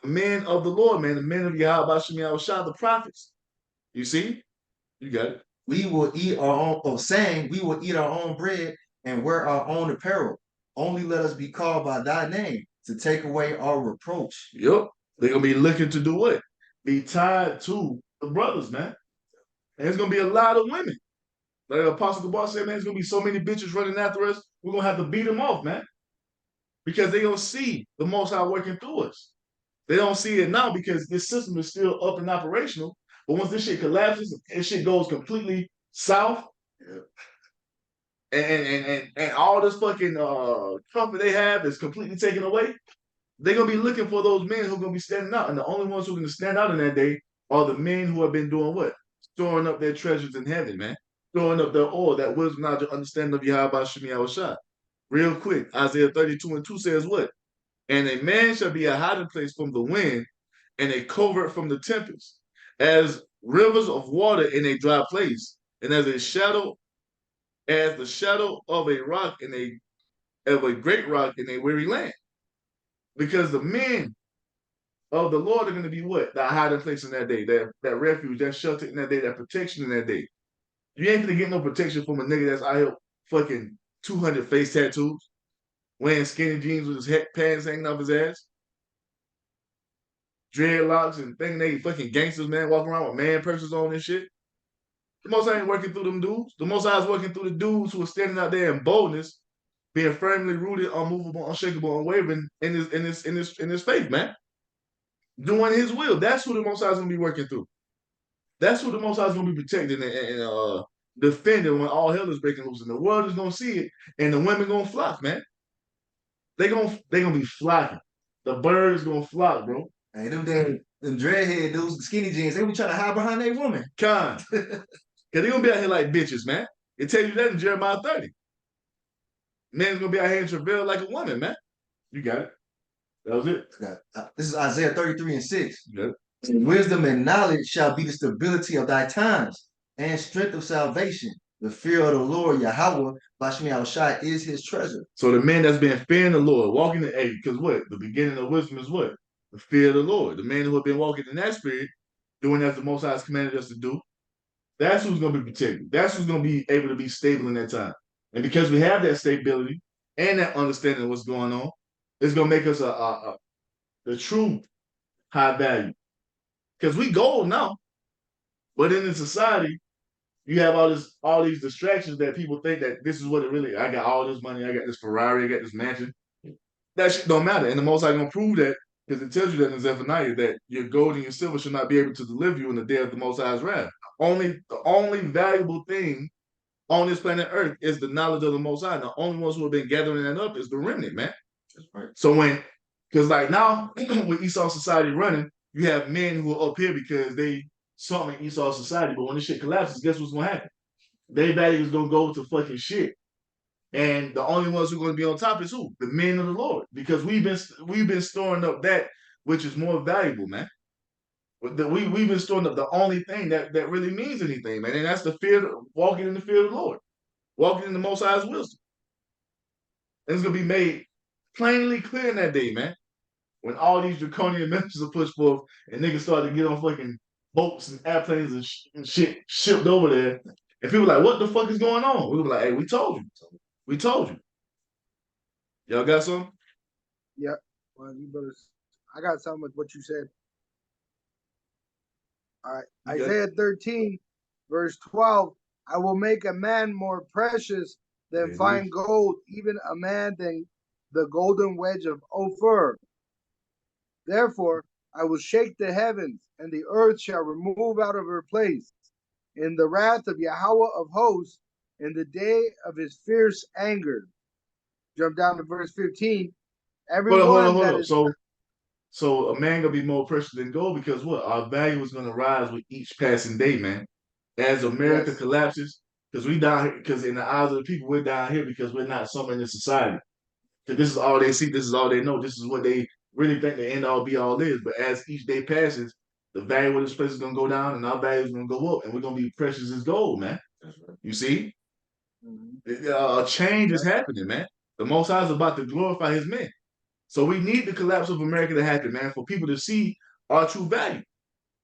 The men of the Lord, man, the men of Yahweh Shah, the prophets. You see? You got it. We will eat our own, saying, we will eat our own bread and wear our own apparel. Only let us be called by thy name to take away our reproach. Yep. They're gonna be looking to do what? Be tied to the brothers, man. And it's gonna be a lot of women. Like Apostle Gabar said, man, there's gonna be so many bitches running after us, we're gonna have to beat them off, man. Because they don't see the Most High working through us. They don't see it now because this system is still up and operational. But once this shit collapses and shit goes completely south, and all this fucking comfort they have is completely taken away, they're gonna be looking for those men who are gonna be standing out. And the only ones who are gonna stand out in that day are the men who have been doing what? Storing up their treasures in heaven, man. Storing up their oil, that wisdom, knowledge, understanding of Yahweh Shemi Shah. Real quick, Isaiah 32:2 says what? And a man shall be a hiding place from the wind, and a covert from the tempest, as rivers of water in a dry place, and as the shadow of a rock of a great rock in a weary land. Because the men of the Lord are going to be what? That hiding place in that day, that refuge, that shelter in that day, that protection in that day. You ain't gonna get no protection from a nigga that's out here fucking 200 face tattoos, wearing skinny jeans with his pants hanging off his ass, dreadlocks, and thinking they fucking gangsters, man, walking around with man purses on and shit. The Most High ain't working through them dudes. The Most High is working through the dudes who are standing out there in boldness, being firmly rooted, unmovable, unshakable, unwavering in his faith, man. Doing his will. That's who the Most High is gonna be working through. That's who the Most High is gonna be protecting and defending when all hell is breaking loose. And the world is gonna see it, and the women gonna flock, man. They gonna be flocking. The birds gonna flock, bro. Hey, them dreadhead dudes, the skinny jeans, they be trying to hide behind their woman. Con. Cause they gonna be out here like bitches, man. It tells you that in Jeremiah 30. Man's gonna be out here in travail like a woman, man. You got it. That was it. This is Isaiah 33:6. Yep. Wisdom and knowledge shall be the stability of thy times and strength of salvation. The fear of the Lord, Yahweh, Bashmi Al-Shai, is his treasure. So the men that's been fearing the Lord, walking in age, because what? The beginning of wisdom is what? The fear of the Lord. The men who have been walking in that spirit, doing as the Most High has commanded us to do, that's who's going to be protected. That's who's going to be able to be stable in that time. And because we have that stability and that understanding of what's going on, it's going to make us the true high value. Because we gold now, but in the society, you have all these distractions that people think that this is what it really. I got all this money, I got this Ferrari, I got this mansion. That shit don't matter, and the Most High gonna prove that because it tells you that in Zephaniah that your gold and your silver should not be able to deliver you in the day of the Most High's wrath. The only valuable thing on this planet Earth is the knowledge of the Most High. The only ones who have been gathering that up is the remnant, man. That's right. So because like now with Esau society running, you have men who are up here because they something in Esau society. But when this shit collapses, guess what's gonna happen? Their value is gonna go to fucking shit. And the only ones who are going to be on top is who? The men of the Lord, because we've been storing up that which is more valuable, man. We've been storing up the only thing that really means anything, man, and that's the fear, walking in the fear of the Lord, walking in the Most High's wisdom. And it's gonna be made plainly clear in that day, man, when all these draconian measures are pushed forth and niggas start to get on fucking boats and airplanes and shit shipped over there, and people like, what the fuck is going on? We were like, hey, we told you. We told you. Y'all got some? Yeah. Well, you better. I got something with what you said. All right. Okay. Isaiah 13, verse 12. I will make a man more precious than fine gold, even a man than the golden wedge of Ophir. Therefore, I will shake the heavens, and the earth shall remove out of her place. In the wrath of Yahweh of hosts, in the day of his fierce anger. Jump down to verse 15. Hold on. So a man gonna be more precious than gold because what? Our value is gonna rise with each passing day, man. As America collapses, because we down here, because in the eyes of the people, we're down here because we're not something in the society. Because this is all they see, this is all they know, this is what they really think the end all be all is. But as each day passes, the value of this place is gonna go down and our value is gonna go up, and we're gonna be precious as gold, man. You see? A change is happening, man. The Most High is about to glorify his men. So we need the collapse of America to happen, man, for people to see our true value.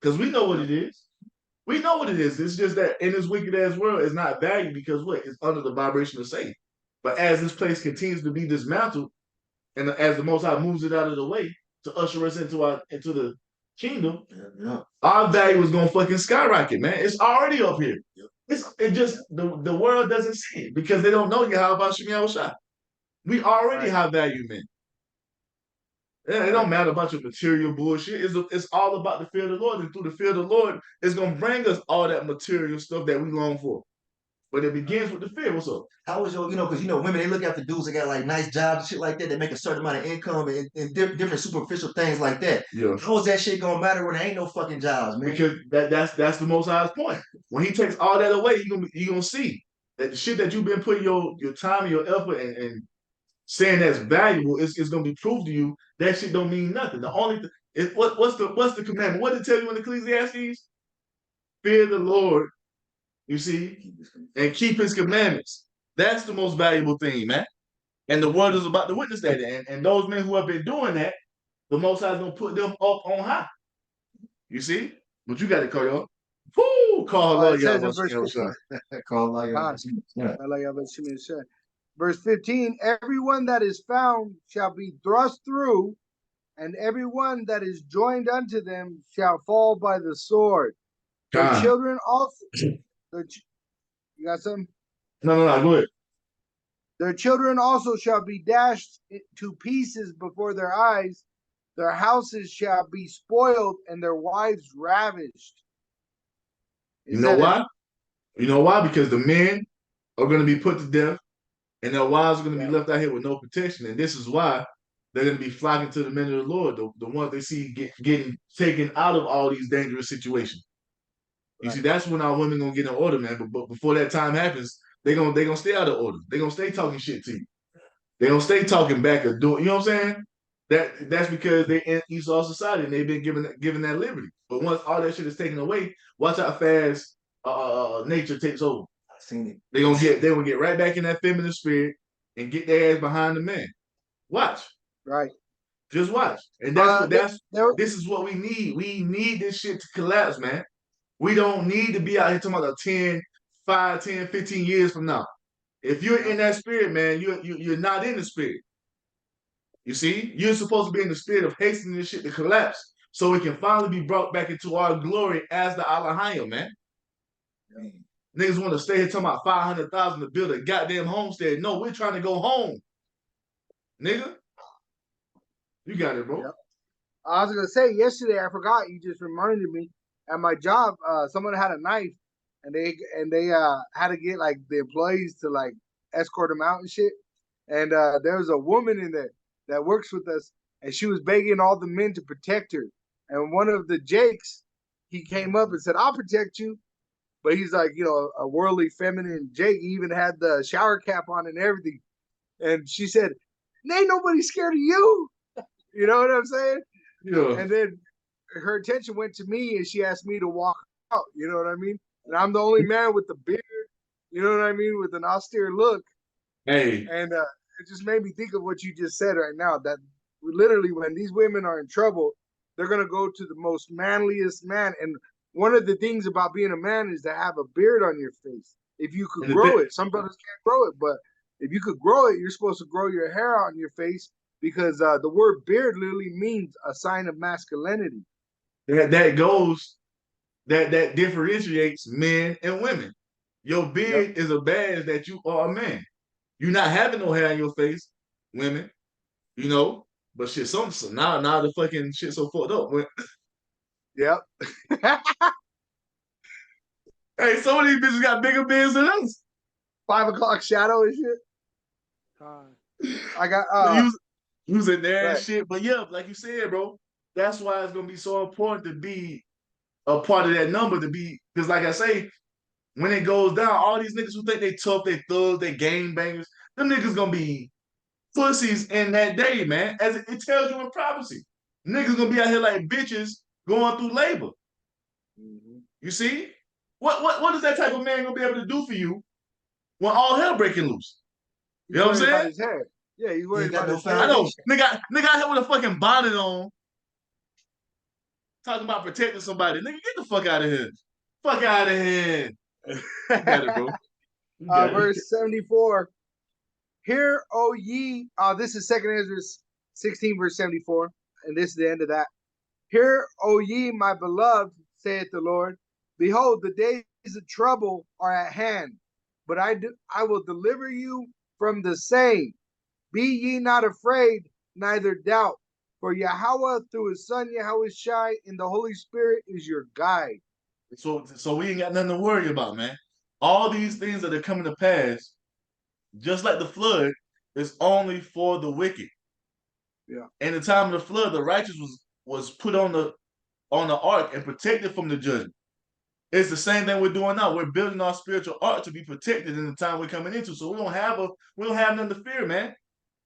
Because we know what it is. We know what it is. It's just that in this wicked ass world, it's not valued because what? It's under the vibration of Satan. But as this place continues to be dismantled, and as the Most High moves it out of the way to usher us into the kingdom, our value is gonna fucking skyrocket, man. It's already up here. It just the world doesn't see it because they don't know Yahweh Shem Yahushua. We already high value men. It don't matter about your material bullshit. It's all about the fear of the Lord. And through the fear of the Lord, it's going to bring us all that material stuff that we long for. But it begins with the fear. What's up? How was your, because women, they look after dudes that got like nice jobs and shit like that. They make a certain amount of income and different superficial things like that. Yeah. How is that shit gonna matter when there ain't no fucking jobs, man? Because that's the Most High's point. When he takes all that away, you gonna see that the shit that you've been putting your time and your effort and saying that's valuable, it's going to be proved to you that shit don't mean nothing. The only thing, what's the commandment? What did it tell you in Ecclesiastes? Fear the Lord, you see, and keep his commandments. That's the most valuable thing, man. And the world is about to witness that. And those men who have been doing that, the Most High is going to put them up on high. You see? But you got to call your whoo, call Allah Yahweh. Call Allah. Verse 15, everyone that is found shall be thrust through, and everyone that is joined unto them shall fall by the sword. Their children also, you got something? No, go ahead. Their children also shall be dashed to pieces before their eyes. Their houses shall be spoiled, and their wives ravished. You know why? You know why? Because the men are going to be put to death. And their wives are going to be left out here with no protection. And this is why they're going to be flocking to the men of the Lord, the ones they see getting taken out of all these dangerous situations. You see, that's when our women going to get in order, man. But before that time happens, they're gonna stay out of order. They're going to stay talking shit to you. They're going to stay talking back or doing, you know what I'm saying? That's because they're in Esau society and they've been given that liberty. But once all that shit is taken away, watch how fast nature takes over. Seen it. They're gonna get right back in that feminine spirit and get their ass behind the man. Watch. Right. Just watch. And this is what we need. We need this shit to collapse, man. We don't need to be out here talking about 5, 10, 15 years from now. If you're in that spirit, man, you're not in the spirit. You see? You're supposed to be in the spirit of hastening this shit to collapse so it can finally be brought back into our glory as the Alahayim, man. Niggas want to stay here talking about 500,000 to build a goddamn homestead. No, we're trying to go home. Nigga. You got it, bro. Yep. I was gonna say yesterday, I forgot, you just reminded me. At my job, someone had a knife and they had to get like the employees to like escort them out and shit. And there was a woman in there that works with us, and she was begging all the men to protect her. And one of the Jakes he came up and said, "I'll protect you." But he's like, a worldly, feminine Jake. He even had the shower cap on and everything. And she said, "Ain't nobody scared of you." You know what I'm saying? Yeah. And then her attention went to me, and she asked me to walk out. You know what I mean? And I'm the only man with the beard. You know what I mean? With an austere look. Hey, And it just made me think of what you just said right now. That literally, when these women are in trouble, they're gonna go to the most manliest man. And one of the things about being a man is to have a beard on your face. If you could and the grow thing, it, some brothers can't grow it, but if you could grow it, you're supposed to grow your hair on your face because the word beard literally means a sign of masculinity. that goes that differentiates men and women. Your Yep. beard is a badge that you are a man. You're not having no hair on your face, women. You know, but shit, so now the fucking shit so fucked up. Yep. Hey, some of these bitches got bigger beards than us. 5 o'clock shadow and shit. I got using there and right. shit. But yeah, like you said, bro, that's why it's gonna be so important to be a part of that number to be because like I say, when it goes down, all these niggas who think they tough, they thugs, they game bangers, them niggas gonna be pussies in that day, man. As it tells you in prophecy. Niggas gonna be out here like bitches going through labor. Mm-hmm. You see? What is that type of man gonna be able to do for you when all hell breaking loose? You know what I'm About saying? his hair. Yeah, he's worried got about no his hair. I know. foundation. Nigga out here with a fucking bonnet on. Talking about protecting somebody. Nigga, get the fuck out of here. Fuck out of here. You got it, bro. You got it. Verse 74. Hear, O ye, this is 2nd Ezra 16, verse 74, and this is the end of that. Hear, O ye, my beloved, saith the Lord. Behold, the days of trouble are at hand, but I will deliver you from the same. Be ye not afraid, neither doubt, for Yahweh through his son Yahushai in the Holy Spirit is your guide. So we ain't got nothing to worry about, man. All these things that are coming to pass, just like the flood, is only for the wicked. Yeah. In the time of the flood, the righteous was put on the ark and protected from the judgment. It's the same thing we're doing now. We're building our spiritual ark to be protected in the time we're coming into. So we don't have nothing to fear, man.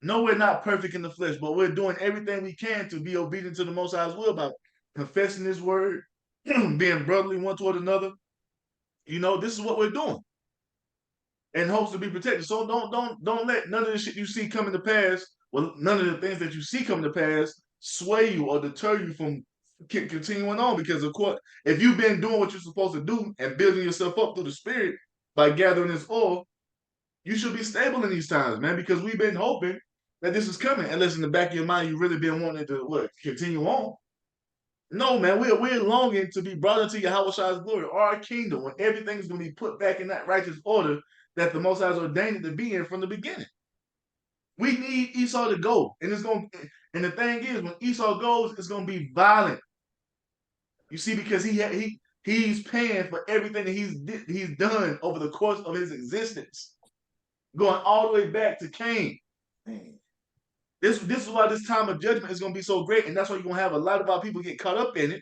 No, we're not perfect in the flesh, but we're doing everything we can to be obedient to the Most High's will by confessing His word, being brotherly one toward another. You know, this is what we're doing, in hopes to be protected. So don't let none of the shit you see coming to pass. Well, none of the things that you see coming to pass sway you or deter you from continuing on. Because of course, if you've been doing what you're supposed to do and building yourself up through the Spirit by gathering this oil, you should be stable in these times, man. Because we've been hoping that this is coming, unless in the back of your mind you really been wanting to continue on. No, man, we're longing to be brought into Yahweh's glory, our kingdom, when everything's gonna be put back in that righteous order that the Most High has ordained it to be in from the beginning. We need Esau to go, and and the thing is, when Esau goes, it's gonna be violent. You see, because he's paying for everything that he's done over the course of his existence, going all the way back to Cain. Man. This is why this time of judgment is going to be so great, and that's why you're going to have a lot of our people get caught up in it,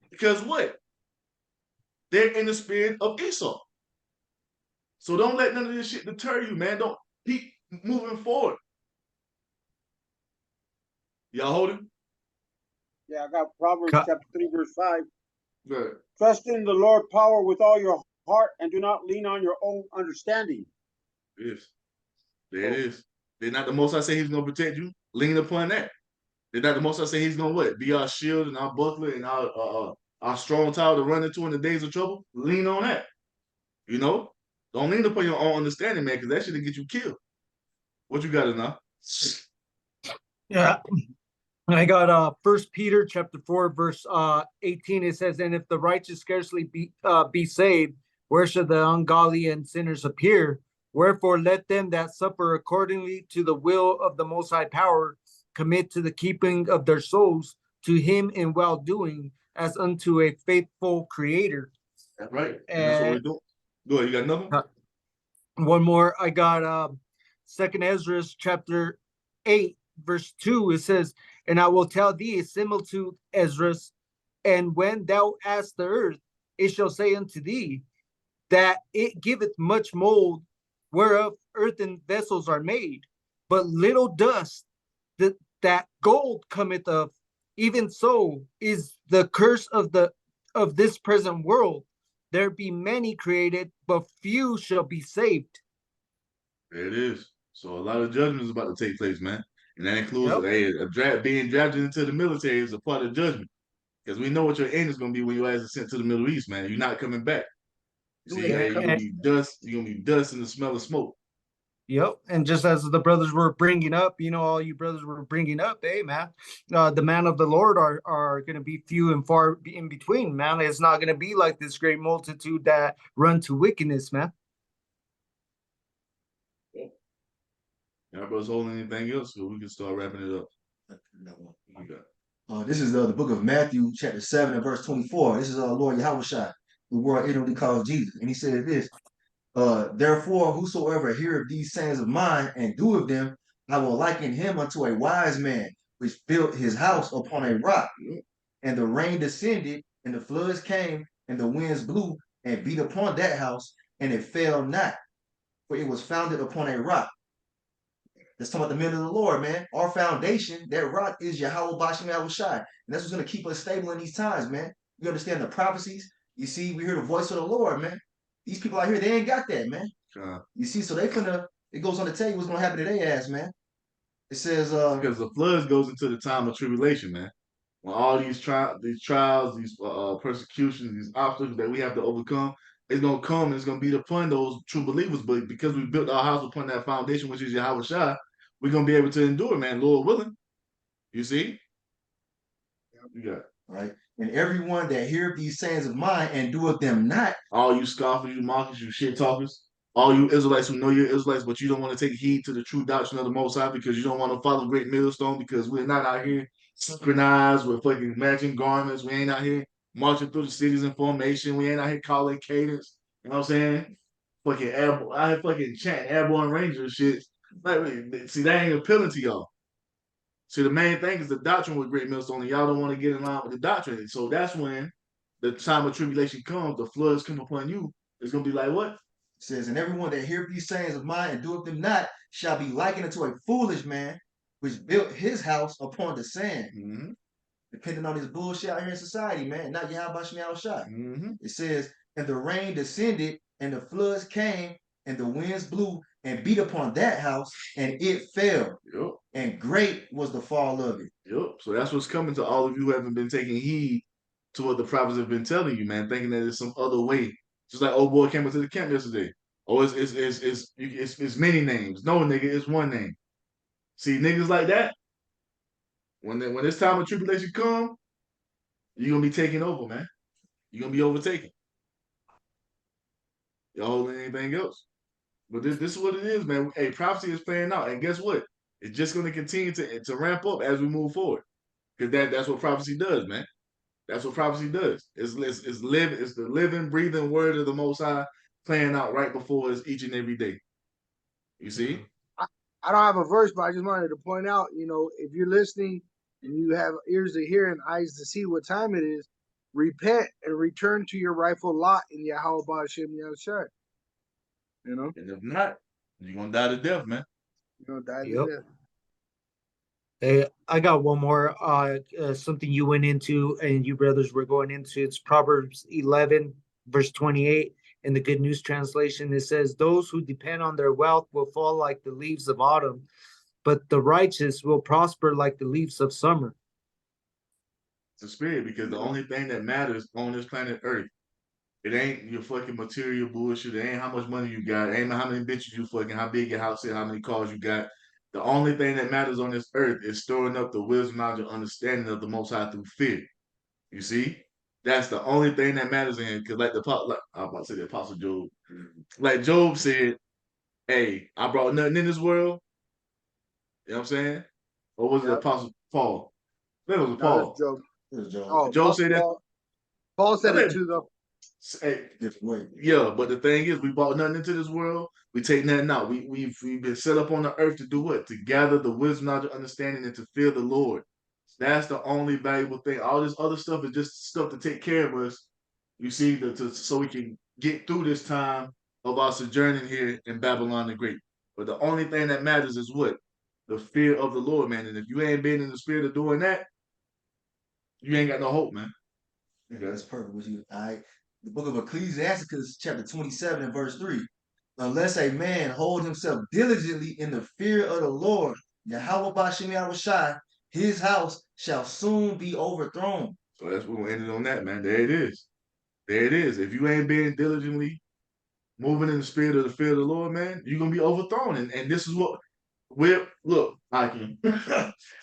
because what? They're in the spirit of Esau. So don't let none of this shit deter you, man. Don't keep moving forward. Y'all holding? Yeah, I got Proverbs chapter 3, verse 5. Good. Trust in the Lord power with all your heart and do not lean on your own understanding. Yes. There it is. Did not the Most High say He's going to protect you? Lean upon that. Did not the Most High say He's going to what? Be our shield and our buckler and our strong tower to run into in the days of trouble? Lean on that. You know? Don't lean upon your own understanding, man, because that shit'll get you killed. What you got enough? Yeah. I got 1 Peter chapter 4, verse 18. It says, and if the righteous scarcely be saved, where should the ungodly and sinners appear? Wherefore let them that suffer accordingly to the will of the Most High Power commit to the keeping of their souls to Him in well-doing, as unto a faithful Creator. That's right. And that's what we're doing. Go ahead. You got another one? One more. I got 2nd Ezra chapter 8, verse 2. It says, and I will tell thee a similitude, Ezra, And when thou ask the earth, it shall say unto thee that it giveth much mold, whereof earthen vessels are made, but little dust that gold cometh of. Even so is the curse of this present world. There be many created, but few shall be saved. There it is. So a lot of judgment is about to take place, man. And that includes Yep. being drafted into the military is a part of judgment. Because we know what your end is going to be when your ass is sent to the Middle East, man. You're not coming back. You You see, ain't hey, coming. you're gonna be dust. You're gonna be dust and the smell of smoke. Yep. And just as the brothers were bringing up, all you brothers were bringing up, hey, man, the man of the Lord are going to be few and far in between, man. It's not going to be like this great multitude that run to wickedness, man. Y'all brothers holding anything else, so we can start wrapping it up. What you got? This is the book of Matthew, chapter 7 and verse 24. This is Lord Yahushua, the world ignorantly calls Jesus. And he said this, therefore, whosoever heareth these sayings of mine and doeth them, I will liken him unto a wise man, which built his house upon a rock. And the rain descended, and the floods came, and the winds blew and beat upon that house, and it fell not, for it was founded upon a rock. Let's talk about the men of the Lord, man. Our foundation, that rock is Yahweh Bashem Yahushai. And that's what's going to keep us stable in these times, man. You understand the prophecies. You see, we hear the voice of the Lord, man. These people out here, they ain't got that, man. You see, so it goes on to tell you what's going to happen to their ass, man. It says, because the floods goes into the time of tribulation, man. When all these trials, these persecutions, these obstacles that we have to overcome, it's gonna come and it's gonna be upon those true believers. But because we built our house upon that foundation, which is Yahweh Shai, we're gonna be able to endure, man. Lord willing. You see? You got it. Right. And everyone that heareth these sayings of mine and doeth them not. All you scoffers, you mockers, you shit talkers, all you Israelites who know you're Israelites, but you don't want to take heed to the true doctrine of the Most High because you don't want to follow Great Millstone because we're not out here synchronized with fucking matching garments. We ain't out here marching through the cities in formation. We ain't out here calling cadence. You know what I'm saying? Fucking airborne, I had fucking chanting airborne ranger shit. Like, see, that ain't appealing to y'all. See, the main thing is the doctrine with Great Millstone, and y'all don't want to get in line with the doctrine. So that's when the time of tribulation comes, the floods come upon you. It's gonna be like what? It says, and everyone that heareth these sayings of mine and doeth them not shall be likened unto a foolish man, which built his house upon the sand. Mm-hmm. Depending on this bullshit out here in society, man. Not Yahweh Shemiah Shai. Mm-hmm. It says, and the rain descended, and the floods came, and the winds blew and beat upon that house, and it fell. Yep. And great was the fall of it. Yep. So that's what's coming to all of you who haven't been taking heed to what the prophets have been telling you, man, thinking that it's some other way. Just like old boy came into the camp yesterday. Oh, it's many names. No, nigga, it's one name. See, niggas like that, when this time of tribulation come, you're gonna be taking over, man. You're gonna be overtaken. Y'all holding anything else? But this is what it is, man. Hey, prophecy is playing out, and guess what? It's just gonna continue to ramp up as we move forward, because that's what prophecy does, man. That's what prophecy does. It's the living, breathing word of the Most High playing out right before us each and every day. You see? I don't have a verse, but I just wanted to point out, if you're listening and you have ears to hear and eyes to see what time it is, repent and return to your rightful lot in Yahweh Ba'ashem Yahushua. And if not, you're gonna die to death, man. You're gonna die Yep. to death. Hey, I got one more. Something you went into and you brothers were going into. It's Proverbs 11, verse 28. In the Good News Translation, it says, "Those who depend on their wealth will fall like the leaves of autumn, but the righteous will prosper like the leaves of summer." It's a spirit, because the only thing that matters on this planet Earth, it ain't your fucking material bullshit. It ain't how much money you got. It ain't how many bitches you fucking, how big your house is, how many cars you got. The only thing that matters on this earth is storing up the wisdom, knowledge, and understanding of the Most High through fear. You see? That's the only thing that matters in, because I'm about to say the Apostle Job. Like Job said, hey, I brought nothing in this world. You know what I'm saying? Or was it Apostle Paul? That was Paul. Job. Oh, Job said that. Paul said it too, though. Hey, different way. yeah, but the thing is, we brought nothing into this world. We take nothing out. We've been set up on the earth to do what? To gather the wisdom, knowledge, understanding, and to fear the Lord. That's the only valuable thing. All this other stuff is just stuff to take care of us. You see, so we can get through this time of our sojourning here in Babylon the Great. But the only thing that matters is what? The fear of the Lord, man. And if you ain't been in the spirit of doing that, you ain't got no hope, man. Yeah, that's perfect with you. All right. The book of Ecclesiasticus, chapter 27 and verse 3. Unless a man hold himself diligently in the fear of the Lord, Yahweh Bashem Yahushai, his house shall soon be overthrown. So that's what we ended on that, man. There it is. There it is. If you ain't been diligently moving in the spirit of the fear of the Lord, man, you're gonna be overthrown. And this is what look, Hakeem,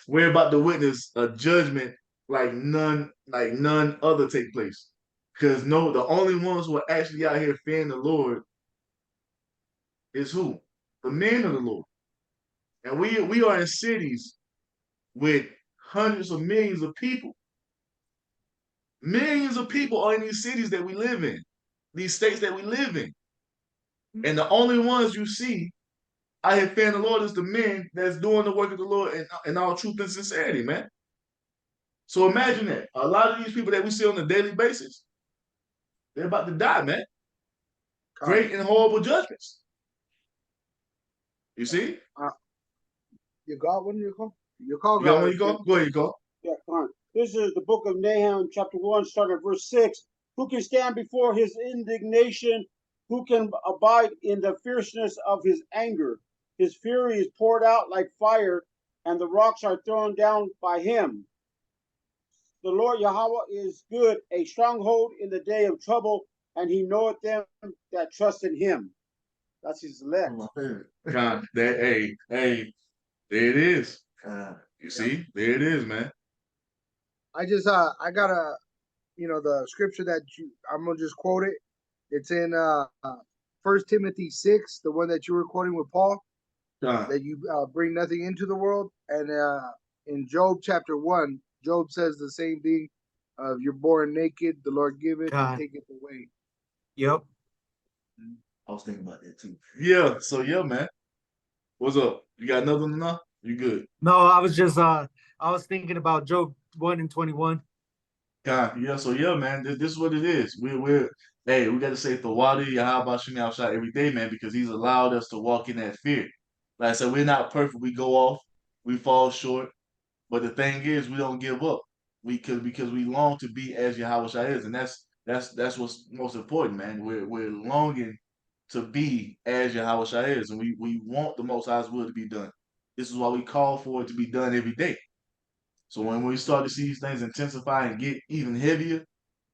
we're about to witness a judgment like none other take place. Because the only ones who are actually out here fearing the Lord is who? The men of the Lord. And we are in cities with hundreds of millions of people. Millions of people are in these cities that we live in, these states that we live in. And the only ones you see out here fearing the Lord is the men that's doing the work of the Lord in all truth and sincerity, man. So imagine that. A lot of these people that we see on a daily basis, they're about to die, man. Great and horrible judgments. You see? You got one, you call? You call, You got one, you go? Go ahead, you go. Yeah, come on. This is the book of Nahum, chapter 1, starting at verse 6. Who can stand before his indignation? Who can abide in the fierceness of his anger? His fury is poured out like fire, and the rocks are thrown down by him. The Lord Yahweh is good, a stronghold in the day of trouble, and he knoweth them that trust in him. That's his elect. My favorite. God, hey, there it is. You see? There it is, man. I got the scripture that I'm gonna just quote it. It's in 1 Timothy 6, the one that you were quoting with Paul, that you bring nothing into the world. And in Job chapter 1, Job says the same thing of you're born naked, the Lord giveth and taketh away. Yep. I was thinking about that too. Yeah, so yeah, man. What's up? You got another one now? You good? No, I was just I was thinking about Job 1 and 21. Yeah, so yeah, man, this is what it is. We got to say Thawadi, Yahweh Shemi outside every day, man, because he's allowed us to walk in that fear. Like I said, we're not perfect. We go off, we fall short, but the thing is, we don't give up. Because we long to be as Yahweh Shai is, and that's what's most important, man. We're longing to be as Yahweh Shai is, and we want the Most High's will to be done. This is why we call for it to be done every day. So when we start to see these things intensify and get even heavier,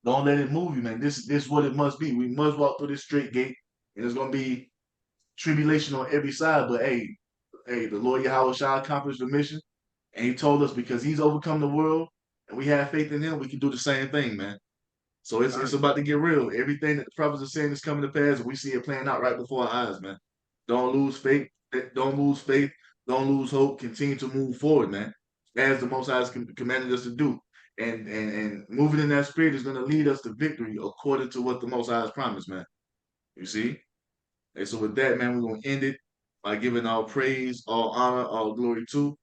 don't let it move you, man. This is what it must be. We must walk through this straight gate, and there's gonna be tribulation on every side. But hey, the Lord Yahweh shall accomplish the mission, and He told us because He's overcome the world, and we have faith in Him, we can do the same thing, man. So it's about to get real. Everything that the prophets are saying is coming to pass, and we see it playing out right before our eyes, man. Don't lose faith. Don't lose faith. Don't lose hope. Continue to move forward, man, as the Most High has commanded us to do. And moving in that spirit is going to lead us to victory according to what the Most High has promised, man. You see? And so with that, man, we're going to end it by giving all praise, all honor, all glory to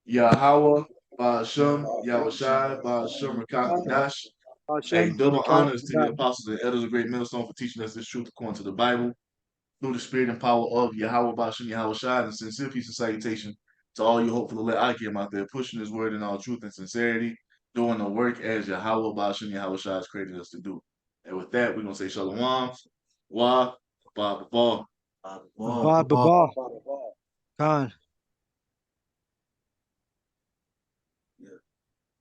Yahweh, Ba'ashem, Yahushai, Ba'ashem, Rakakadash. Hey, double honors to the apostles and elders of Great Millstone for teaching us this truth according to the Bible, through the spirit and power of Yahweh, Ba'ashem, Yahushai, and sincere peace and salutation to all you hopeful elect Akim out there, pushing His word in all truth and sincerity, doing the work as Yahweh, Ba'ashem, Yahushai has created us to do. And with that, we're going to say Shalom, Wa, Ba, Ba, Ba, ba, ba. Khan.